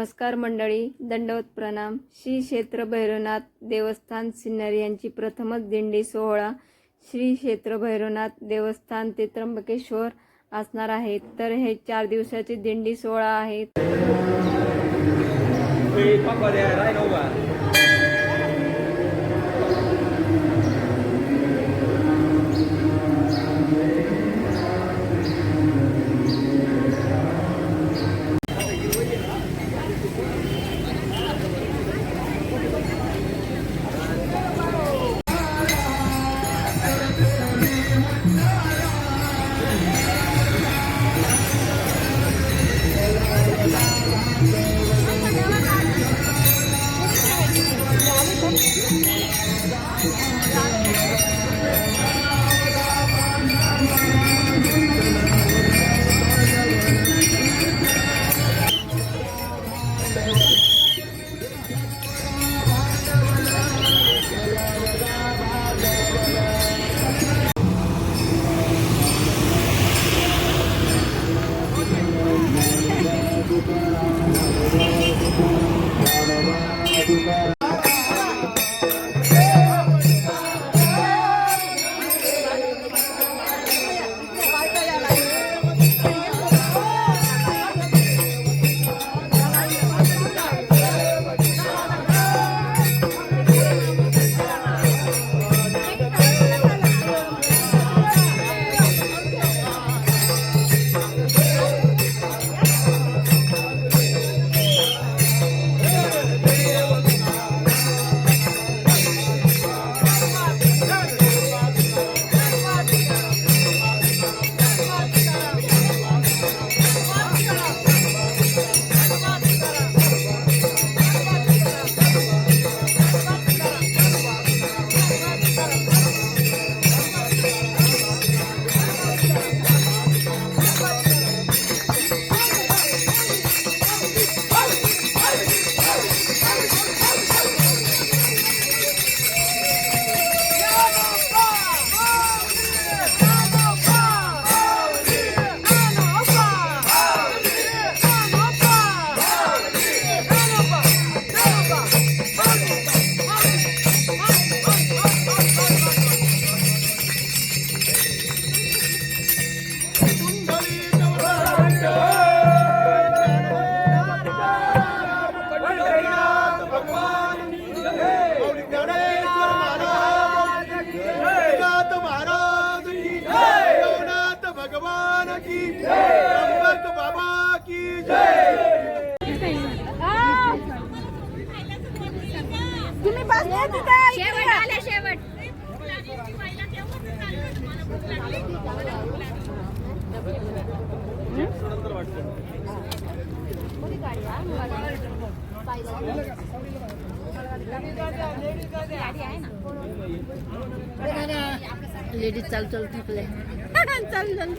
नमस्कार मंडळी, दंडवत प्रणाम। श्री क्षेत्र भैरवनाथ देवस्थान सिन्नर यांची प्रथमच दिंडी सोहळा श्री क्षेत्र भैरवनाथ देवस्थान ते त्र्यंबकेश्वर असणार आहे। तर हे 4 दिवसाचे दिंडी सोहळा आहे। लेडीज चल थकले चल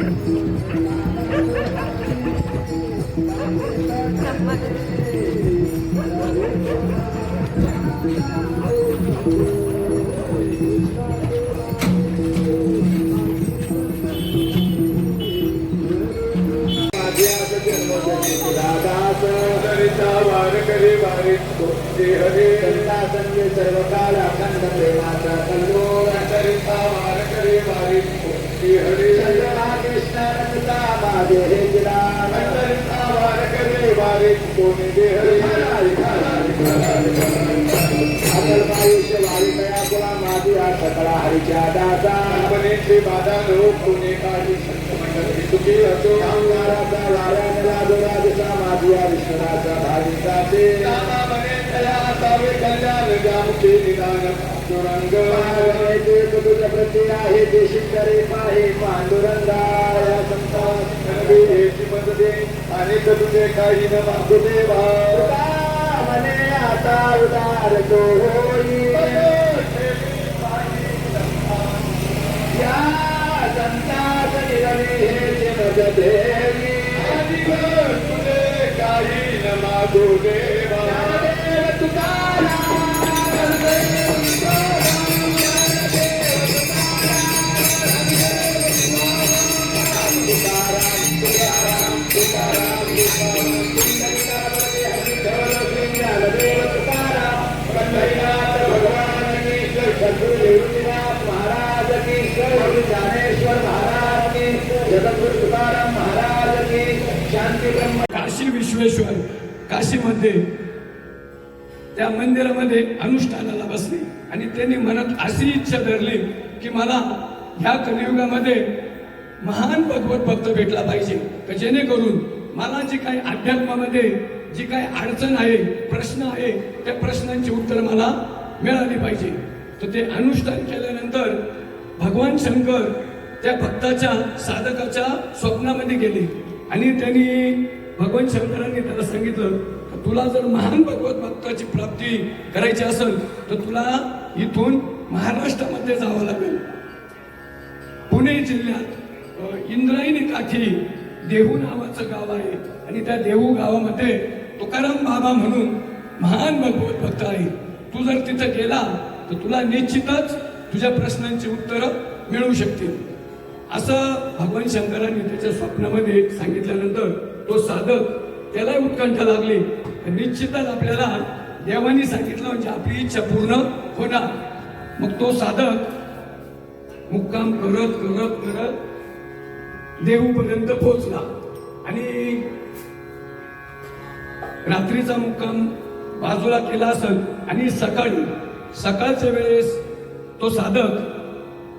Thank you. सर्वकाल अखंड प्रेमाचा कल्लोळ करिता वार करे वारी हरे चंद्रमा कृष्णानंदा माझे हे जिलान करिता वार करे वारी कोणी दे हरे अकल्पायुष्य वारी कया कुला माझी हा सकळा हरीच्या दासा बनेचे बाधा रोग कोणी काही संतमंडळी सुखी असो अंगाराचा लाऱ्याने लागोराजसा माझी हा विष्णुराचा भाविकाचे नामा मने तया सावे कल्याण जामुखे निदान पांडुरंग तुझ प्रती आहे जे शिकरे पाहे पांडुरंगा या संतांची मत दे आणि तुझे काही न मागू देवा मने आता उदार तो होई या संतास निरवी हे मत देवी तुझे काही न मागू देवा काशी विश्वेश्वर काशीमध्ये त्या मंदिरामध्ये अनुष्ठानाला बसले आणि त्यांनी मनात अशी इच्छा धरली की मला ह्या कलियुगामध्ये महान भगवत भक्त भेटला पाहिजे तर जेणेकरून मला जी काही अध्यात्मामध्ये जी काही अडचण आहे प्रश्न आहे त्या प्रश्नांची उत्तर मला मिळाली पाहिजे. तर ते अनुष्ठान केल्यानंतर भगवान शंकर त्या भक्ताच्या साधकाच्या स्वप्नामध्ये गेले आणि त्यांनी भगवान शंकरांनी त्याला सांगितलं तुला जर महान भगवत भक्ताची प्राप्ती करायची असेल तर तुला इथून महाराष्ट्रामध्ये जावं लागेल. पुणे जिल्ह्यात इंद्रायणी काठी देहू नावाचं गाव आहे आणि त्या देहू गावामध्ये तुकाराम बाबा म्हणून महान भगवत भक्त आहे. तू जर तिथं गेला तर तुला निश्चितच तुझ्या प्रश्नांची उत्तरं मिळू शकतील असं भगवान शंकरांनी त्याच्या स्वप्नामध्ये सांगितल्यानंतर तो साधक त्याला उत्कंठा लागली. निश्चितच आपल्याला देवानी सांगितलं म्हणजे आपली इच्छा पूर्ण होणार. मग तो साधक मुक्काम करत करत करत देहूपर्यंत पोहोचला आणि रात्रीचा मुक्काम बाजूला केला असेल आणि सकाळच्या वेळेस तो साधक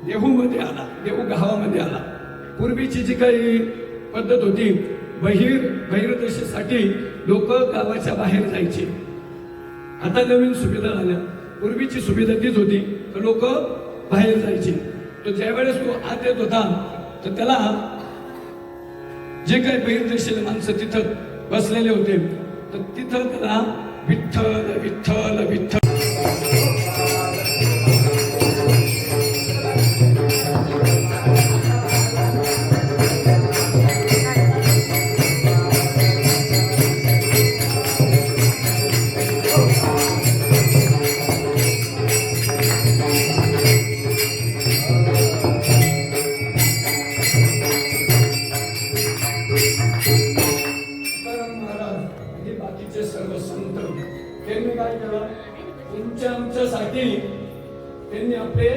देहूमध्ये आला, देहू गावामध्ये आला. पूर्वीची जी काही पद्धत होती बहिर्देशासाठी लोक गावाच्या बाहेर जायचे. आता नवीन सुविधा झाल्या. पूर्वीची सुविधा तीच होती तर लोक बाहेर जायचे. तर ज्या वेळेस तो आत येत होता तर त्याला जे काही बहिर्देशील माणसं तिथं बसलेले होते तर तिथं त्याला विठ्ठल विठ्ठल विठ्ठल सर्व संत त्यांनी काय केलं आमच्यासाठी त्यांनी आपले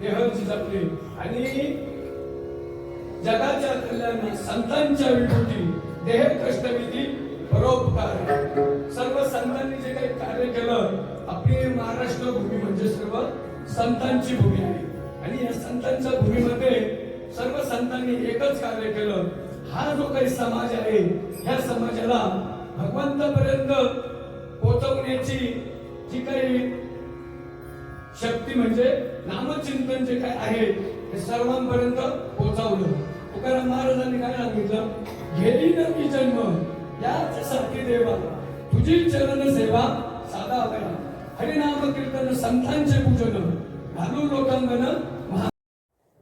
देह जपले आणि जगाच्या कल्याणात संतांच्या विभूती देह कष्टविधी परोपकार सर्व संतांनी जे काही कार्य केलं आपली महाराष्ट्र भूमी म्हणजे सर्व संतांची भूमी आहे आणि या संतांच्या भूमीमध्ये सर्व संतांनी एकच कार्य केलं. हा जो काही समाज आहे या समाजाला भगवंतापर्यंत पोहोचवण्याची जी काही शक्ती म्हणजे नामचिंतन जे काय आहे हे सर्वांपर्यंत पोहोचवलं. तुकाराम महाराजांनी काय सांगितलं, घेईन मी जन्म याच्यासाठी देवा तुझी चरण सेवा साधा वया हरिनाम कीर्तन संतांचे पूजन घालू लोकांगण.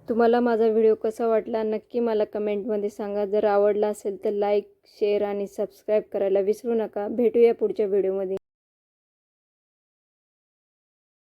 तुम्हाला माझा व्हिडिओ कसा वाटला नक्की मला कमेंटमध्ये सांगा. जर आवडला असेल तर लाईक शेअर आणि सबस्क्राईब करायला विसरू नका. भेटूया पुढच्या व्हिडिओमध्ये.